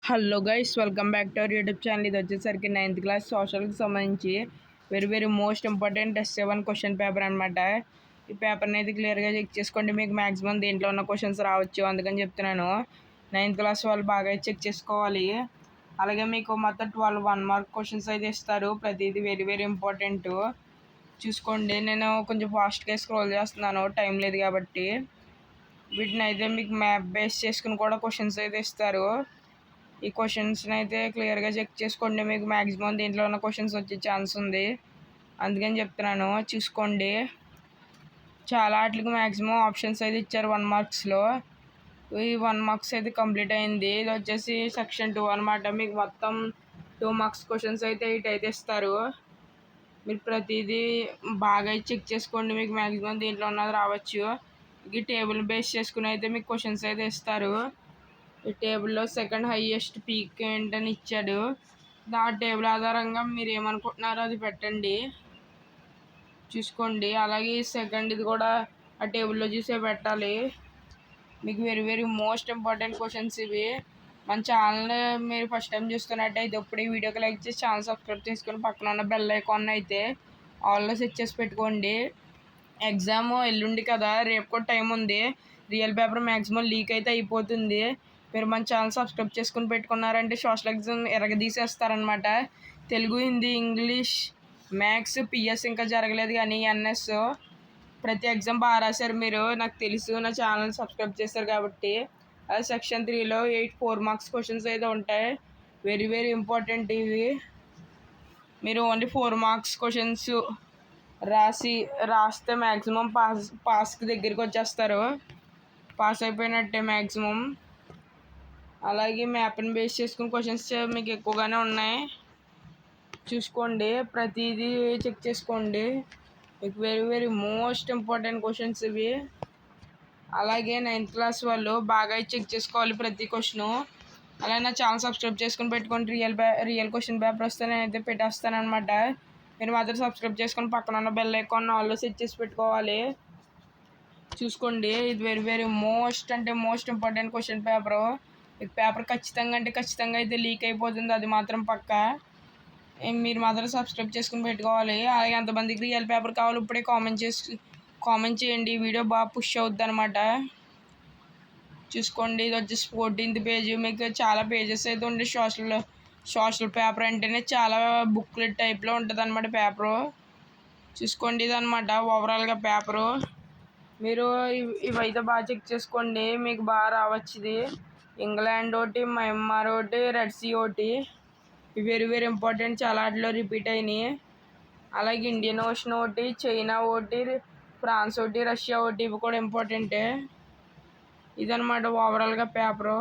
Hello guys, welcome back to our YouTube channel. ఇది వచ్చేసరికి 9th class సోషల్కి సంబంధించి very most important test 7 question paper అనమాట. ఈ పేపర్ని అయితే క్లియర్గా చెక్ చేసుకోండి. మీకు మ్యాక్సిమం దీంట్లో ఉన్న క్వశ్చన్స్ రావచ్చు, అందుకని చెప్తున్నాను. 9th క్లాస్ వాళ్ళు బాగా చెక్ చేసుకోవాలి. అలాగే మీకు మొత్తం 12 1 మార్క్ క్వశ్చన్స్ అయితే ఇస్తారు. ప్రతిదీ వెరీ ఇంపార్టెంట్ చూసుకోండి. నేను కొంచెం ఫాస్ట్గా స్క్రోల్ చేస్తున్నాను, టైం లేదు కాబట్టి. వీటిని అయితే మీకు మ్యాప్ బేస్ చేసుకుని కూడా క్వశ్చన్స్ అయితే ఇస్తారు. ఈ క్వశ్చన్స్ని అయితే క్లియర్గా చెక్ చేసుకోండి. మీకు మ్యాక్సిమం దీంట్లో ఉన్న క్వశ్చన్స్ వచ్చే ఛాన్స్ ఉంది, అందుకని చెప్తున్నాను. చూసుకోండి. చాలా వాటికి మ్యాక్సిమం ఆప్షన్స్ అయితే ఇచ్చారు 1 మార్క్స్లో. ఈ 1 మార్క్స్ అయితే కంప్లీట్ అయింది. ఇది వచ్చేసి సెక్షన్ 2 అనమాట. మీకు మొత్తం 2 మార్క్స్ క్వశ్చన్స్ అయితే 8 అయితే ఇస్తారు. మీరు ప్రతిదీ బాగా చెక్ చేసుకోండి. మీకు మ్యాక్సిమం దీంట్లో ఉన్నది రావచ్చు. ఈ టేబుల్ బేస్ చేసుకుని అయితే మీకు క్వశ్చన్స్ అయితే ఇస్తారు. ఈ టేబుల్లో సెకండ్ హైయెస్ట్ పీక్ ఏంటని ఇచ్చాడు. ఆ టేబుల్ ఆధారంగా మీరు ఏమనుకుంటున్నారో అది పెట్టండి, చూసుకోండి. అలాగే సెకండ్ ఇది కూడా ఆ టేబుల్లో చూసే పెట్టాలి. మీకు వెరీ మోస్ట్ ఇంపార్టెంట్ క్వశ్చన్స్ ఇవి. మన ఛానల్ మీరు ఫస్ట్ టైం చూస్తున్నట్టయితే ఇప్పుడు ఈ వీడియోకి లైక్ చేసి ఛానల్ సబ్స్క్రైబ్ చేసుకొని పక్కన ఉన్న బెల్ ఐకాన్ అయితే ఆల్లో సెట్ చేసి పెట్టుకోండి. ఎగ్జామ్ ఎల్లుండి కదా, రేపు కూడా టైం ఉంది. రియల్ పేపర్ మ్యాక్సిమం లీక్ అయితే అయిపోతుంది. మీరు మన ఛానల్ సబ్స్క్రైబ్ చేసుకుని పెట్టుకున్నారంటే సోషల్ ఎగ్జామ్ ఎరగదీసేస్తారనమాట. Telugu, Hindi, English, maths, PS ఇంకా జరగలేదు, కానీ ఎన్ఎస్ ప్రతి ఎగ్జామ్ బాగా రాశారు మీరు, నాకు తెలుసు. నా ఛానల్ సబ్స్క్రైబ్ చేశారు కాబట్టి. అది సెక్షన్ 3లో 4 మార్క్స్ క్వశ్చన్స్ అయితే ఉంటాయి. వెరీ ఇంపార్టెంట్ ఇవి. మీరు ఓన్లీ 4 మార్క్స్ క్వశ్చన్స్ రాస్తే మ్యాక్సిమం పాస్కి దగ్గరికి వచ్చేస్తారు. పాస్ అయిపోయినట్టే మ్యాక్సిమం. అలాగే మ్యాప్ని బేస్ చేసుకుని క్వశ్చన్స్ మీకు ఎక్కువగానే ఉన్నాయి, చూసుకోండి. ప్రతిదీ చెక్ చేసుకోండి. మీకు వెరీ మోస్ట్ ఇంపార్టెంట్ క్వశ్చన్స్ ఇవి. అలాగే 9th క్లాస్ వాళ్ళు బాగా చెక్ చేసుకోవాలి ప్రతి క్వశ్చను. అలాగే నా ఛానల్ సబ్స్క్రైబ్ చేసుకుని పెట్టుకోండి. రియల్ క్వశ్చన్ పేపర్ వస్తే నేనైతే పెట్టేస్తాను అనమాట. మీరు మాత్రం సబ్స్క్రైబ్ చేసుకొని పక్కన ఉన్న బెల్ ఐకాన్ ఆల్లో సెట్ చేసి పెట్టుకోవాలి, చూసుకోండి. ఇది very most important question paper. ఈ పేపర్ ఖచ్చితంగా అయితే లీక్ అయిపోతుంది, అది మాత్రం పక్కా. మీరు మాత్రం సబ్స్క్రైబ్ చేసుకుని పెట్టుకోవాలి. అలాగే ఎంతమందికి రియల్ పేపర్ కావాలి ఇప్పుడే కామెంట్ చేయండి. ఈ వీడియో బాగా పుష్ అవుద్ది అనమాట, చూసుకోండి. ఇది వచ్చేసి 14th పేజ్. మీకు చాలా పేజెస్ అయితే ఉండే. సోషల్ పేపర్ అంటేనే చాలా బుక్లెట్ టైప్లో ఉంటుంది అనమాట పేపరు, చూసుకోండి. ఇది అనమాట ఓవరాల్గా పేపరు. మీరు ఇవైతే బాగా చెక్ చేసుకోండి, మీకు బాగా రావచ్చు. ఇది ఇంగ్లాండ్ ఒకటి, మయన్మార్ ఒకటి, రెడ్ సీ ఒకటి, వెరీ ఇంపార్టెంట్. చాలా వాటిలో రిపీట్ అయినాయి. అలాగే ఇండియన్ ఓషన్ ఒకటి, చైనా ఒకటి, ఫ్రాన్స్ ఒకటి, రష్యా ఒకటి, ఇవి కూడా ఇంపార్టెంటే. ఇదనమాట ఓవరాల్గా పేపరు.